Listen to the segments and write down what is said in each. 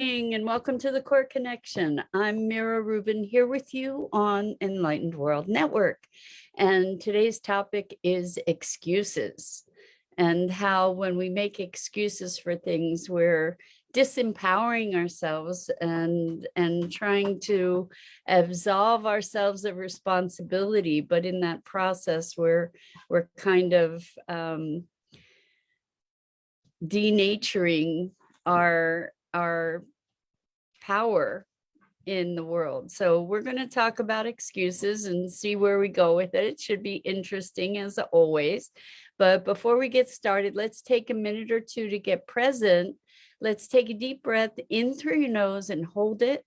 And welcome to the Core Connection. I'm Mira Rubin here with you on Enlightened World Network. And today's topic is excuses and how when we make excuses for things, we're disempowering ourselves and trying to absolve ourselves of responsibility. But in that process, we're kind of denaturing our power in the world. So we're going to talk about excuses and see where we go with it. It should be interesting as always. But before we get started, let's take a minute or two to get present. Let's take a deep breath in through your nose and hold it.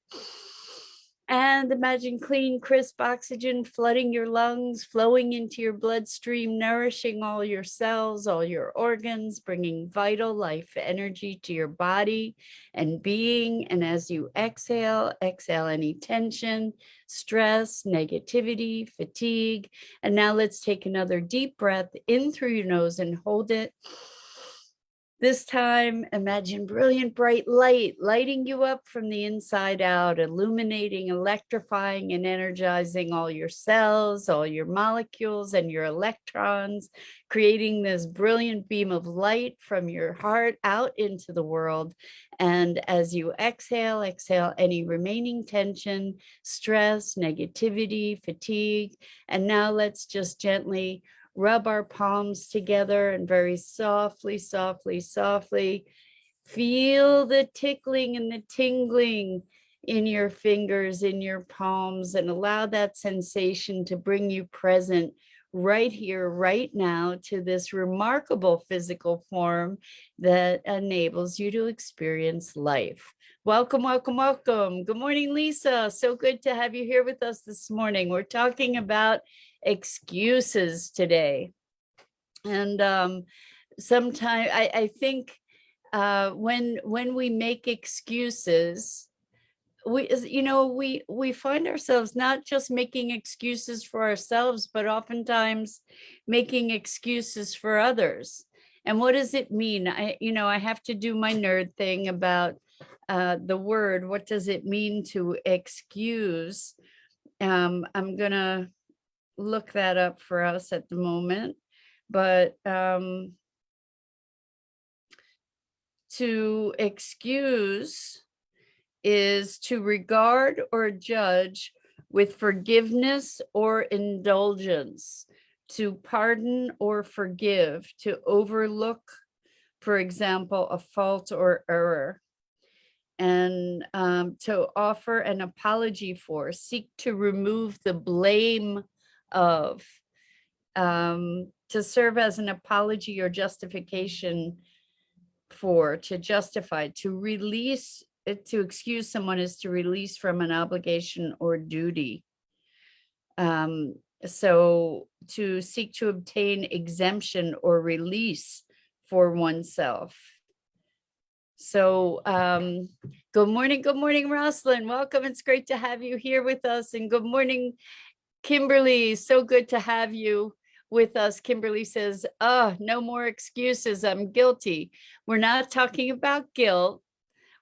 And imagine clean, crisp oxygen flooding your lungs, flowing into your bloodstream, nourishing all your cells, all your organs, bringing vital life energy to your body and being. And as you exhale, exhale any tension, stress, negativity, fatigue. And now let's take another deep breath in through your nose and hold it. This time, imagine brilliant, bright light lighting you up from the inside out, illuminating, electrifying, and energizing all your cells, all your molecules, and your electrons, creating this brilliant beam of light from your heart out into the world. And as you exhale, exhale any remaining tension, stress, negativity, fatigue. And now let's just gently rub our palms together and very softly, softly, softly feel the tickling and the tingling in your fingers, in your palms, and allow that sensation to bring you present right here, right now, to this remarkable physical form that enables you to experience life. Welcome, welcome, welcome. Good morning, Lisa. So good to have you here with us this morning. We're talking about excuses today. And sometimes I think when we make excuses, we find ourselves not just making excuses for ourselves, but oftentimes making excuses for others. And what does it mean? I have to do my nerd thing about the word. What does it mean to excuse? I'm gonna look that up for us at the moment, but to excuse is to regard or judge with forgiveness or indulgence, to pardon or forgive, to overlook, for example, a fault or error, and to offer an apology for, seek to remove the blame of, to serve as an apology or justification for, to justify, to release, to excuse someone is to release from an obligation or duty. So to seek to obtain exemption or release for oneself. So good morning, Rosalind. Welcome. It's great to have you here with us. And good morning, Kimberly. So good to have you with us. Kimberly says, no more excuses. I'm guilty. We're not talking about guilt.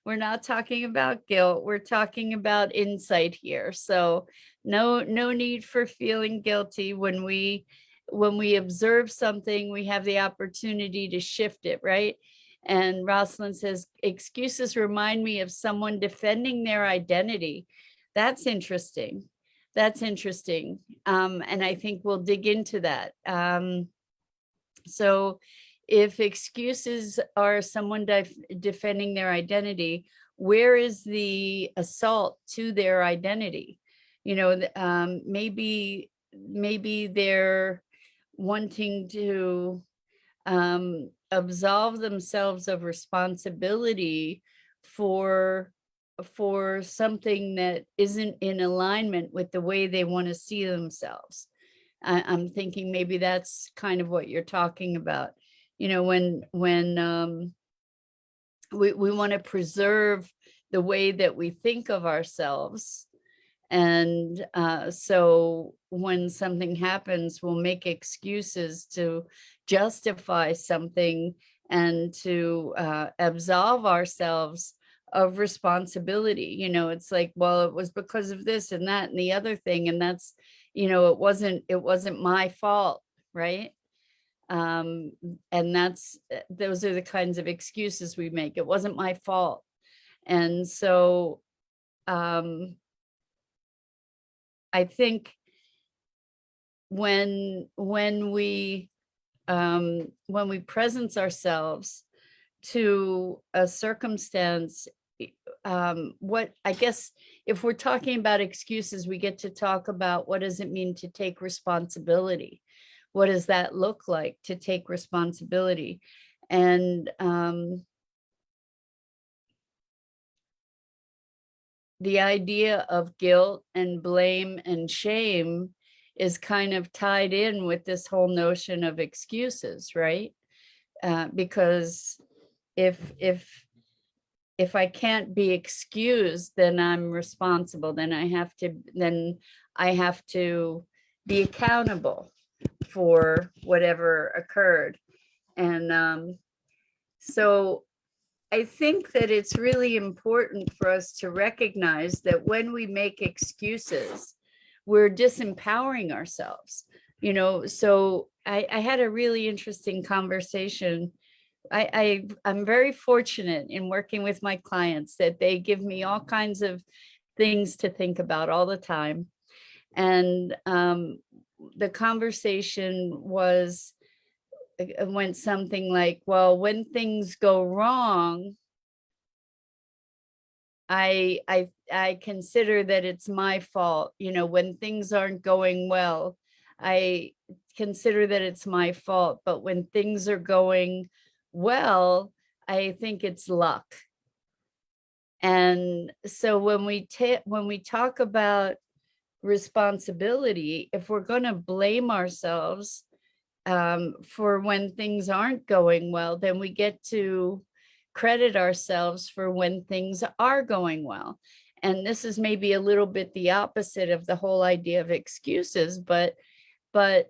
We're not talking about guilt. We're talking about insight here. So no need for feeling guilty. When we observe something, we have the opportunity to shift it, right? And Rosalind says, excuses remind me of someone defending their identity. That's interesting. That's interesting. And I think we'll dig into that. So if excuses are someone defending their identity, where is the assault to their identity? Maybe they're wanting to absolve themselves of responsibility for something that isn't in alignment with the way they want to see themselves. I'm thinking maybe that's kind of what you're talking about. When we want to preserve the way that we think of ourselves. And so when something happens, we'll make excuses to justify something and to absolve ourselves of responsibility. You know, it's like, well, it was because of this and that and the other thing, and that's, you know, it wasn't my fault, right? And that's those are the kinds of excuses we make. It wasn't my fault. And so I think when we presence ourselves to a circumstance, what I guess if we're talking about excuses, we get to talk about what does it mean to take responsibility? What does that look like to take responsibility? And the idea of guilt and blame and shame is kind of tied in with this whole notion of excuses, right? Because if I can't be excused, then I'm responsible. Then I have to be accountable for whatever occurred. And so I think that it's really important for us to recognize that when we make excuses, we're disempowering ourselves. You know, so I had a really interesting conversation. I'm very fortunate in working with my clients that they give me all kinds of things to think about all the time. And the conversation went something like, well, when things go wrong, I consider that it's my fault. You know, when things aren't going well, I consider that it's my fault. But when things are going well, I think it's luck. And so when we talk about responsibility, if we're going to blame ourselves for when things aren't going well, then we get to credit ourselves for when things are going well. And this is maybe a little bit the opposite of the whole idea of excuses, but I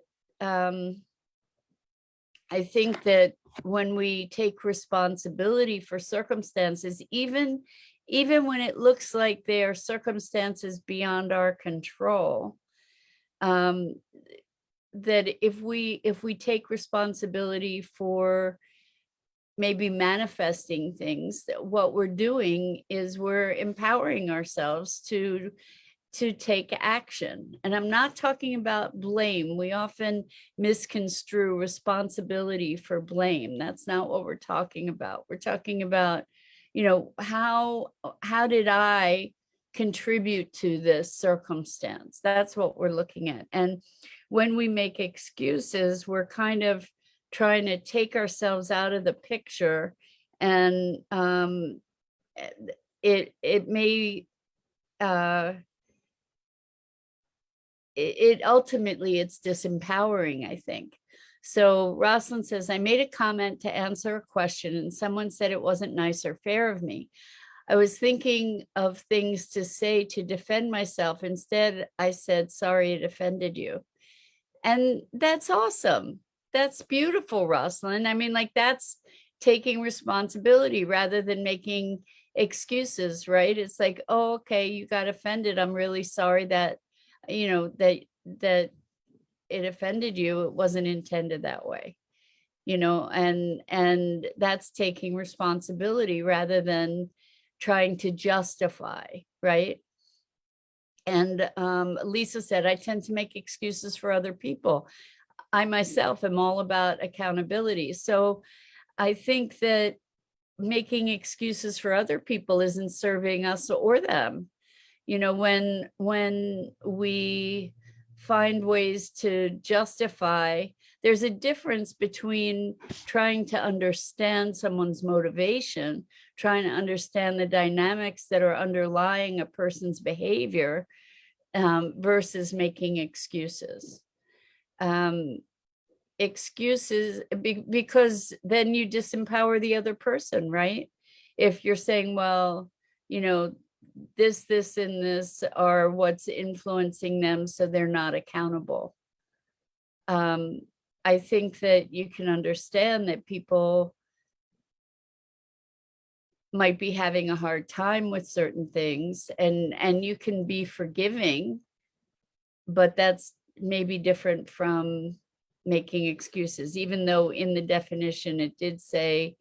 think that when we take responsibility for circumstances, even when it looks like they are circumstances beyond our control, that if we take responsibility for maybe manifesting things, that what we're doing is we're empowering ourselves to take action. And I'm not talking about blame. We often misconstrue responsibility for blame. That's not what we're talking about. We're talking about, you know, how did I contribute to this circumstance? That's what we're looking at. And when we make excuses, we're kind of trying to take ourselves out of the picture, and it may it ultimately it's disempowering, I think. So Rosalind says, I made a comment to answer a question and someone said it wasn't nice or fair of me. I was thinking of things to say to defend myself. Instead, I said, sorry, it offended you. And that's awesome. That's beautiful, Rosalind. I mean, like, that's taking responsibility rather than making excuses, right? It's like, oh, okay, you got offended. I'm really sorry that, you know, that it offended you. It wasn't intended that way, you know, and that's taking responsibility rather than trying to justify, right? And Lisa said, I tend to make excuses for other people. I myself am all about accountability. So I think that making excuses for other people isn't serving us or them. You know, when we find ways to justify, there's a difference between trying to understand someone's motivation, trying to understand the dynamics that are underlying a person's behavior, versus making excuses. Excuses, because then you disempower the other person, right? If you're saying, well, you know, this, and this are what's influencing them, so they're not accountable. I think that you can understand that people might be having a hard time with certain things, and you can be forgiving, but that's maybe different from making excuses, even though in the definition it did say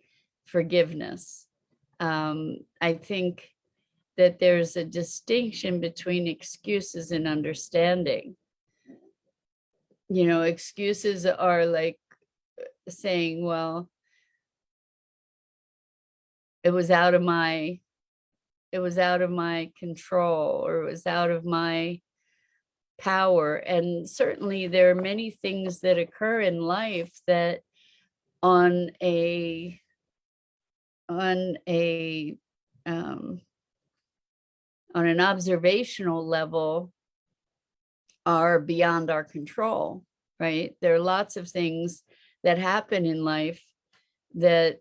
forgiveness. I think that there's a distinction between excuses and understanding. You know, excuses are like saying, well, it was out of my control, or it was out of my power. And certainly there are many things that occur in life that on a on a on an observational level are beyond our control, right? There are lots of things that happen in life that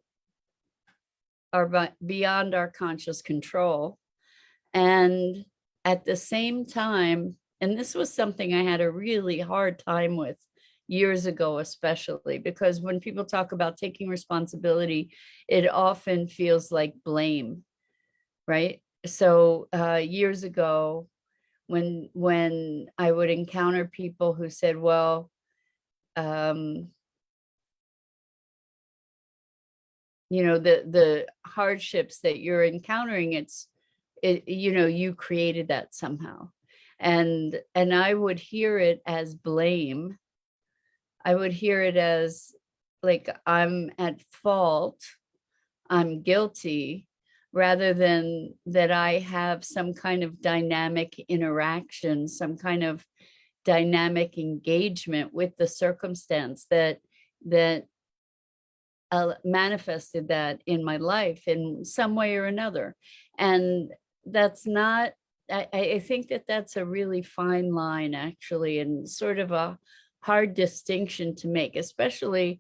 are beyond our conscious control. And at the same time, and this was something I had a really hard time with years ago, especially because when people talk about taking responsibility, it often feels like blame, right? So years ago, when I would encounter people who said, well, you know, the hardships that you're encountering, you know, you created that somehow. And I would hear it as blame. I would hear it as like I'm at fault, I'm guilty, rather than that I have some kind of dynamic interaction, some kind of dynamic engagement with the circumstance that manifested that in my life in some way or another. And that's not, I think that that's a really fine line, actually, and sort of a hard distinction to make, especially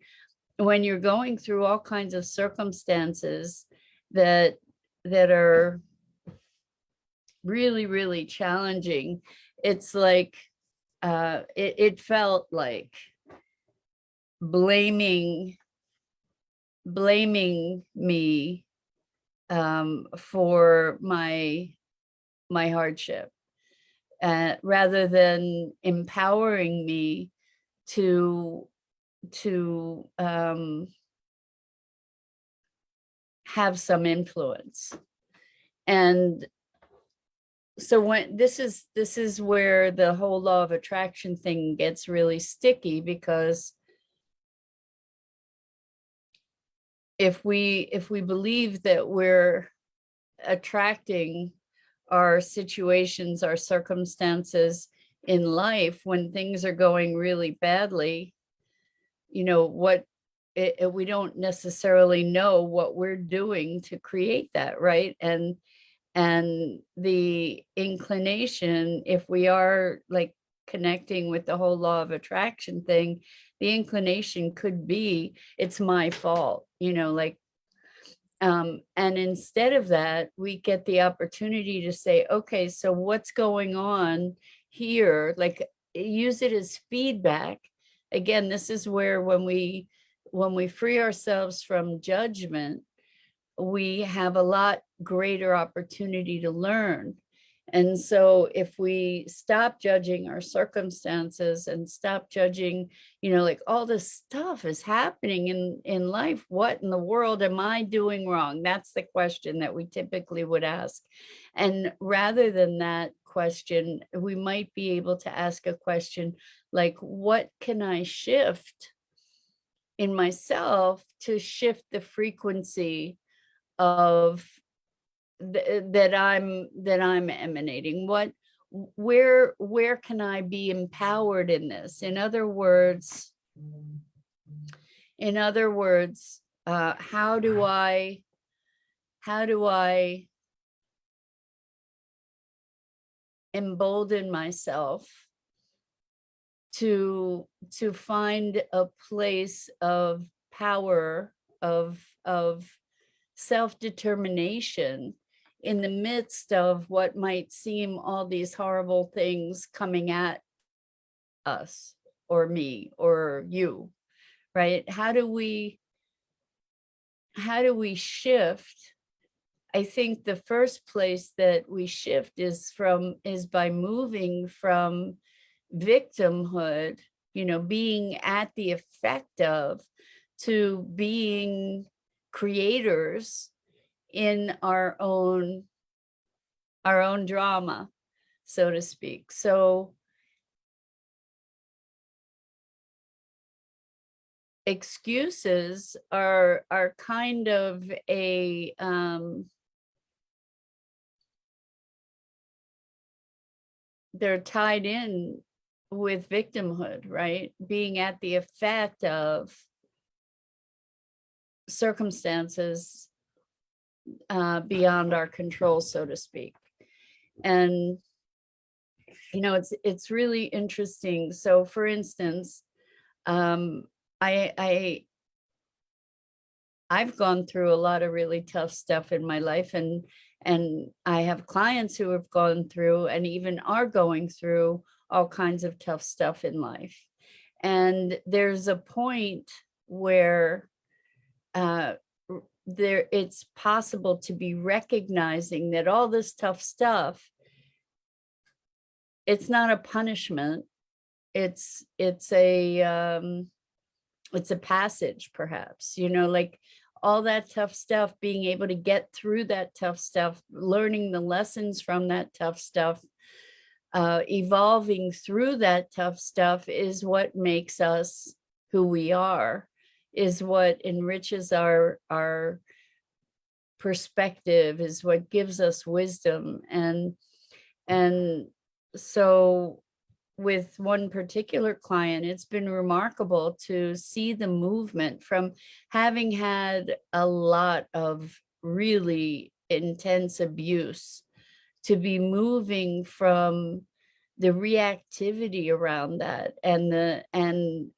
when you're going through all kinds of circumstances that are really, really challenging. It's like, it felt like blaming me for my hardship, rather than empowering me to have some influence. And so when this is where the whole law of attraction thing gets really sticky, because if we believe that we're attracting our situations, our circumstances in life when things are going really badly, you know, we don't necessarily know what we're doing to create that, right? And the inclination, if we are like connecting with the whole law of attraction thing, the inclination could be, it's my fault, you know, like, and instead of that, we get the opportunity to say, okay, so what's going on here? Like, use it as feedback. Again, this is where when we free ourselves from judgment, we have a lot greater opportunity to learn. And so if we stop judging our circumstances and stop judging, you know, like all this stuff is happening in life, what in the world am I doing wrong? That's the question that we typically would ask. And rather than that question, we might be able to ask a question like, what can I shift in myself to shift the frequency of that I'm emanating? Where can I be empowered in this? In other words, how do I embolden myself to find a place of power, of self-determination in the midst of what might seem all these horrible things coming at us or me or you, right? How do we shift I think the first place that we shift is by moving from victimhood, being at the effect of, to being creators in our own drama, so to speak. So excuses are kind of a they're tied in with victimhood, right? Being at the effect of circumstances beyond our control, so to speak. And it's really interesting. So for instance, I I've gone through a lot of really tough stuff in my life, and I have clients who have gone through and even are going through all kinds of tough stuff in life. And there's a point where it's possible to be recognizing that all this tough stuff, it's not a punishment. It's a passage, perhaps, like all that tough stuff, being able to get through that tough stuff, learning the lessons from that tough stuff, evolving through that tough stuff is what makes us who we are, is what enriches our perspective, is what gives us wisdom. And so with one particular client, it's been remarkable to see the movement from having had a lot of really intense abuse to be moving from the reactivity around that and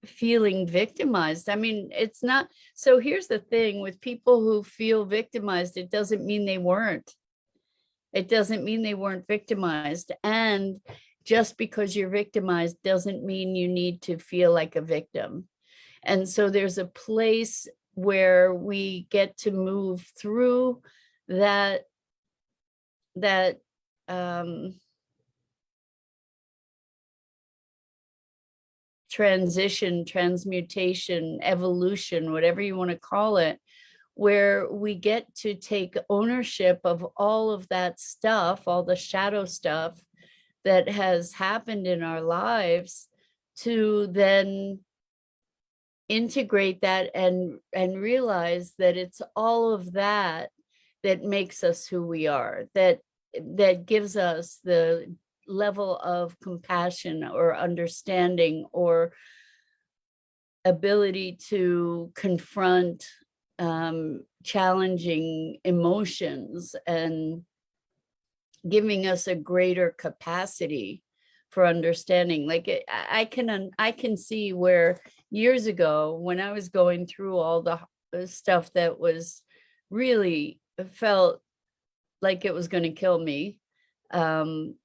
feeling victimized. I mean, it's not. So here's the thing with people who feel victimized, it doesn't mean they weren't. It doesn't mean they weren't victimized. And just because you're victimized doesn't mean you need to feel like a victim. And so there's a place where we get to move through that transition, transmutation, evolution, whatever you want to call it, where we get to take ownership of all of that stuff, all the shadow stuff that has happened in our lives, to then integrate that and realize that it's all of that that makes us who we are, that gives us the level of compassion or understanding or ability to confront challenging emotions, and giving us a greater capacity for understanding. Like I can see where years ago, when I was going through all the stuff that was really felt like it was going to kill me, that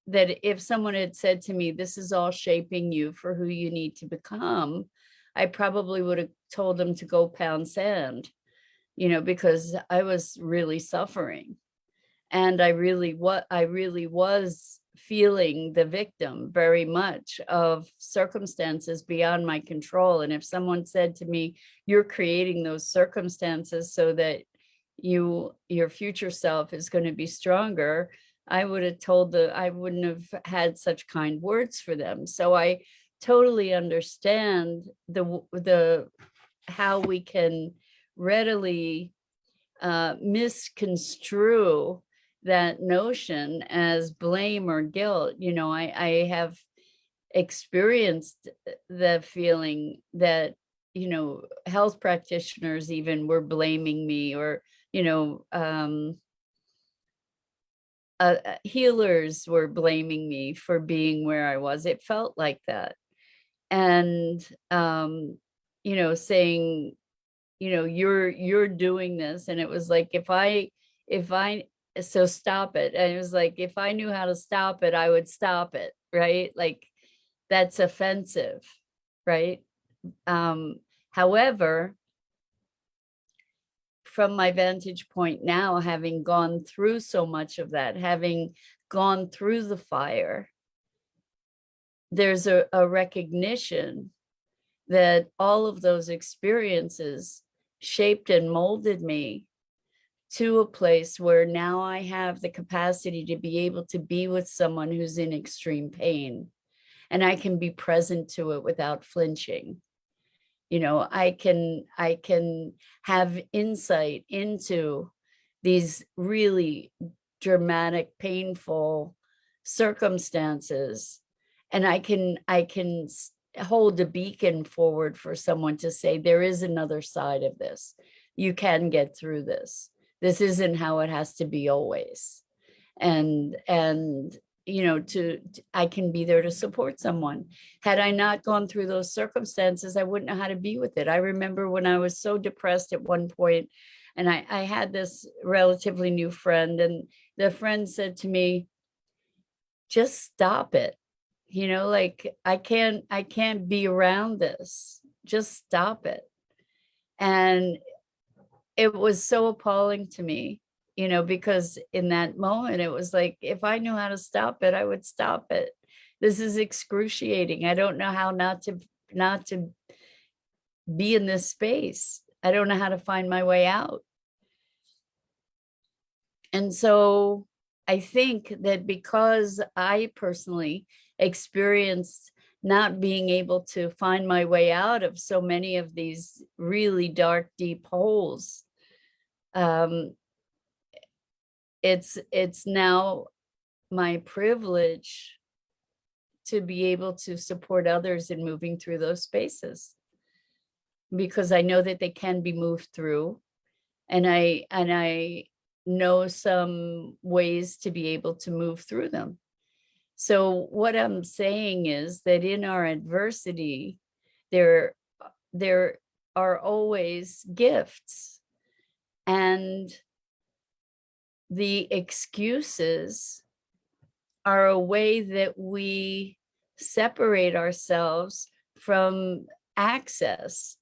if someone had said to me, this is all shaping you for who you need to become, I probably would have told them to go pound sand, because I was really suffering. And I really was feeling the victim very much of circumstances beyond my control. And if someone said to me, you're creating those circumstances so that your future self is going to be stronger, I would have I wouldn't have had such kind words for them. So I totally understand the how we can readily misconstrue that notion as blame or guilt. I have experienced the feeling that, health practitioners even were blaming me, or, healers were blaming me for being where I was. It felt like that. And, saying, you're doing this. And it was like, if I, so stop it. And it was like, if I knew how to stop it, I would stop it. Right. Like, that's offensive. Right. However, from my vantage point now, having gone through so much of that, having gone through the fire, there's a recognition that all of those experiences shaped and molded me to a place where now I have the capacity to be able to be with someone who's in extreme pain, and I can be present to it without flinching. You know, I can have insight into these really dramatic, painful circumstances, and I can hold a beacon forward for someone to say, there is another side of this. You can get through this. This isn't how it has to be always. And you know, I can be there to support someone. Had I not gone through those circumstances, I wouldn't know how to be with it. I remember when I was so depressed at one point, and I had this relatively new friend, and the friend said to me, just stop it. You know, like, I can't be around this. Just stop it. And it was so appalling to me, you know, because in that moment, it was like, if I knew how to stop it, I would stop it. This is excruciating. I don't know how not to be in this space. I don't know how to find my way out. And so I think that because I personally experienced not being able to find my way out of so many of these really dark, deep holes, it's now my privilege to be able to support others in moving through those spaces, because I know that they can be moved through, and I know some ways to be able to move through them. So what I'm saying is that in our adversity, there are always gifts, and the excuses are a way that we separate ourselves from access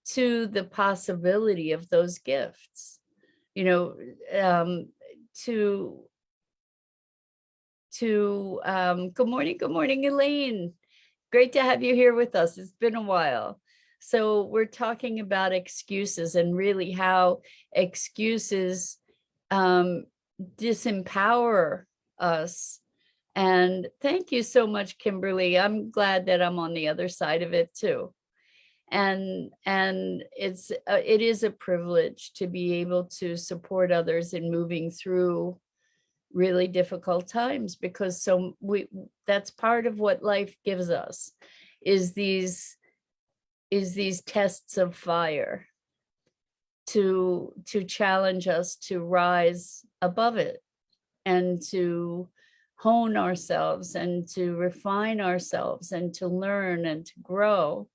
to the possibility of those gifts. You know, good morning, Elaine. Great to have you here with us. It's been a while. So we're talking about excuses, and really how excuses disempower us. And thank you so much, Kimberly. I'm glad that I'm on the other side of it too. And it is a privilege to be able to support others in moving through really difficult times, because that's part of what life gives us, is these tests of fire to challenge us to rise above it, and to hone ourselves, and to refine ourselves, and to learn, and to grow.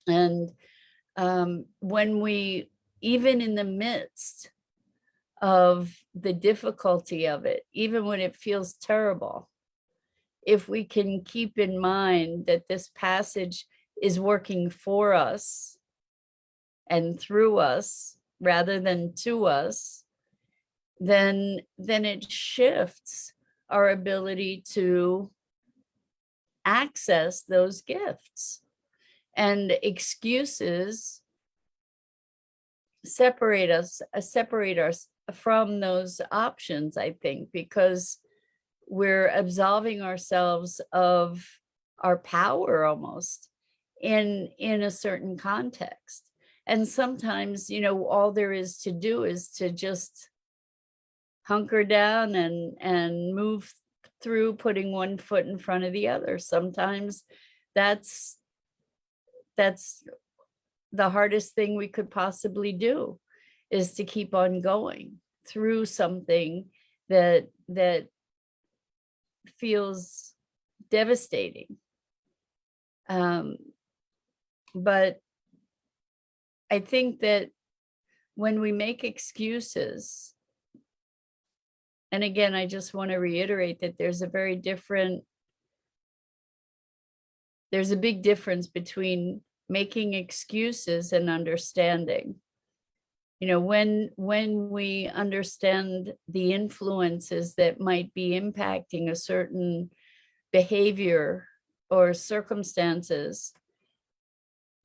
And when we, even in the midst of the difficulty of it, even when it feels terrible, if we can keep in mind that this passage is working for us and through us rather than to us, then it shifts our ability to access those gifts. And excuses separate us from those options, I think, because we're absolving ourselves of our power almost in a certain context. And sometimes, you know, all there is to do is to just hunker down and move through, putting one foot in front of the other. Sometimes that's the hardest thing we could possibly do, is to keep on going through something that feels devastating. But I think that when we make excuses, and again, I just want to reiterate that there's a big difference between making excuses and understanding. You know, when we understand the influences that might be impacting a certain behavior or circumstances,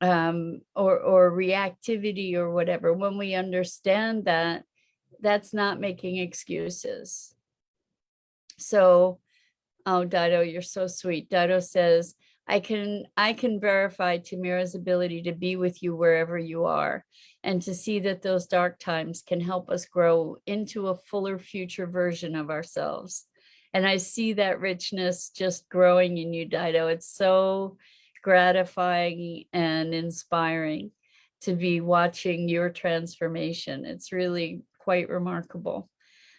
or reactivity or whatever, when we understand that, that's not making excuses. So, oh, Dido, you're so sweet. Dido says, I can verify Tamira's ability to be with you wherever you are, and to see that those dark times can help us grow into a fuller future version of ourselves. And I see that richness just growing in you, Dido. It's so gratifying and inspiring to be watching your transformation. It's really quite remarkable.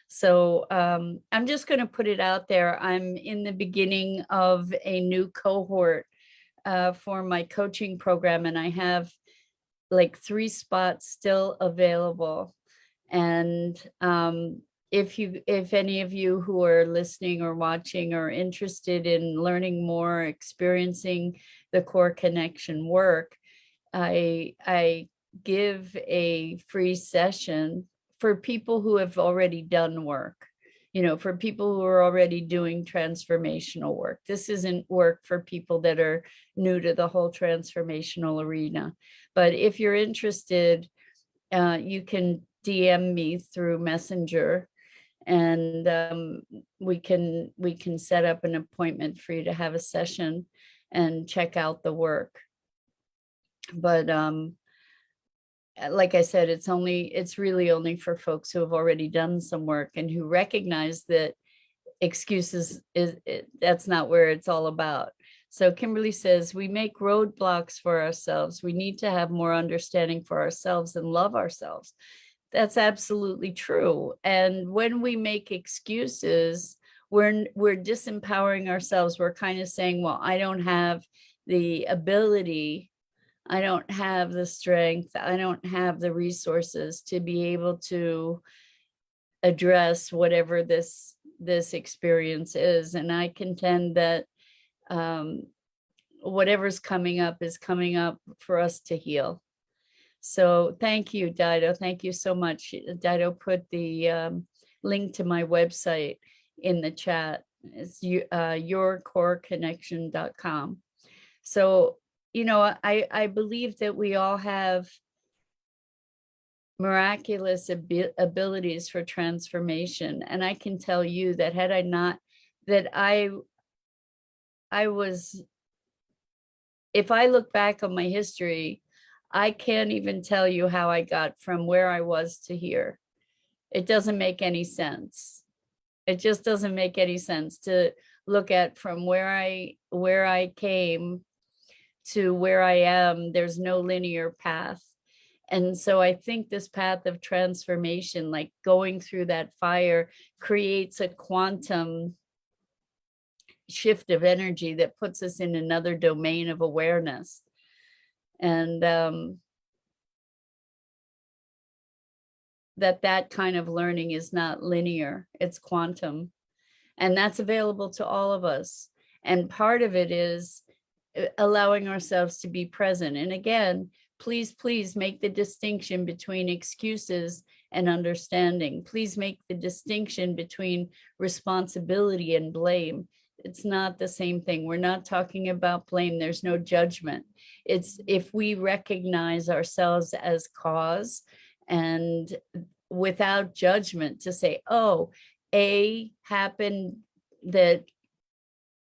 So I'm just going to put it out there. I'm in the beginning of a new cohort for my coaching program, and I have like 3 spots still available. And if any of you who are listening or watching are interested in learning more, experiencing the core connection work, I give a free session for people who have already done work, you know, for people who are already doing transformational work. This isn't work for people that are new to the whole transformational arena. But if you're interested, you can DM me through Messenger, and we can set up an appointment for you to have a session and check out the work. But like I said, it's really only for folks who have already done some work and who recognize that excuses that's not where it's all about. So Kimberly says, we make roadblocks for ourselves. We need to have more understanding for ourselves and love ourselves. That's absolutely true. And when we make excuses, we're disempowering ourselves. We're kind of saying, well, I don't have the ability, I don't have the strength, I don't have the resources to be able to address whatever this experience is. And I contend that whatever's coming up is coming up for us to heal. So thank you, Dido. Thank you so much. Dido put the link to my website in the chat. It's yourcoreconnection.com. So, you know, I believe that we all have miraculous abilities for transformation. And I can tell you that had I not, that I was, if I look back on my history, I can't even tell you how I got from where I was to here. It doesn't make any sense. It just doesn't make any sense to look at from where I came to where I am. There's no linear path. And so I think this path of transformation, like going through that fire, creates a quantum shift of energy that puts us in another domain of awareness. And that kind of learning is not linear, it's quantum. And that's available to all of us. And part of it is allowing ourselves to be present. And again, please make the distinction between excuses and understanding. Please make the distinction between responsibility and blame. It's not the same thing. We're not talking about blame. There's no judgment. It's if we recognize ourselves as cause, and without judgment to say, oh, A happened that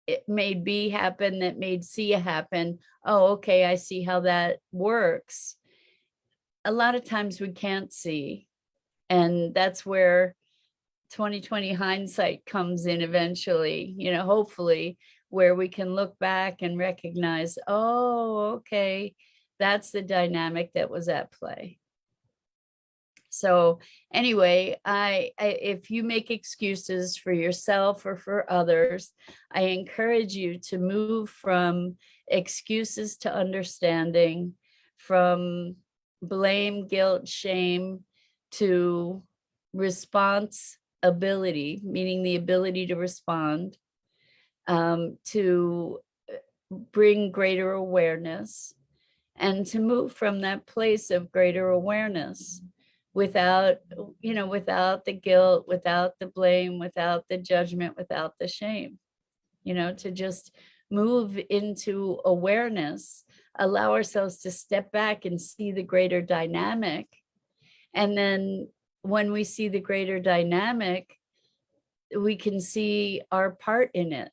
it made B happen, that made C happen. Oh, okay, I see how that works. A lot of times we can't see. And that's where 2020 hindsight comes in eventually, you know, hopefully, where we can look back and recognize, oh, okay, that's the dynamic that was at play. So anyway, I if you make excuses for yourself or for others, I encourage you to move from excuses to understanding, from blame, guilt, shame to response ability, meaning the ability to respond, to bring greater awareness, and to move from that place of greater awareness without, without the guilt, without the blame, without the judgment, without the shame, to just move into awareness, allow ourselves to step back and see the greater dynamic. And then when we see the greater dynamic, we can see our part in it.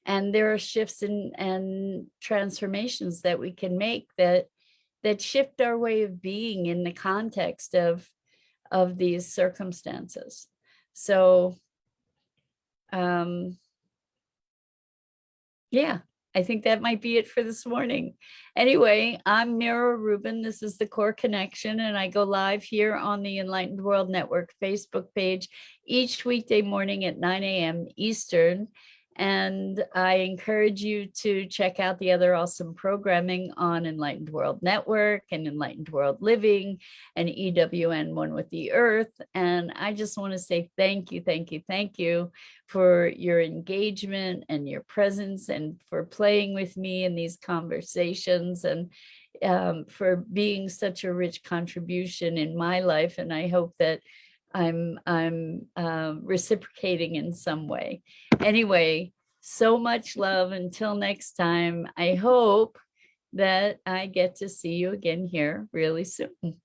And there are shifts and transformations that we can make that shift our way of being in the context of these circumstances. So yeah, I think that might be it for this morning. Anyway, I'm Mira Rubin. This is the Core Connection, and I go live here on the Enlightened World Network Facebook page each weekday morning at 9 a.m. Eastern. And I encourage you to check out the other awesome programming on Enlightened World Network and Enlightened World Living and EWN One with the Earth. And I just want to say thank you, thank you, thank you for your engagement and your presence, and for playing with me in these conversations, and for being such a rich contribution in my life. And I hope that I'm reciprocating in some way. Anyway, so much love. Until next time, I hope that I get to see you again here really soon.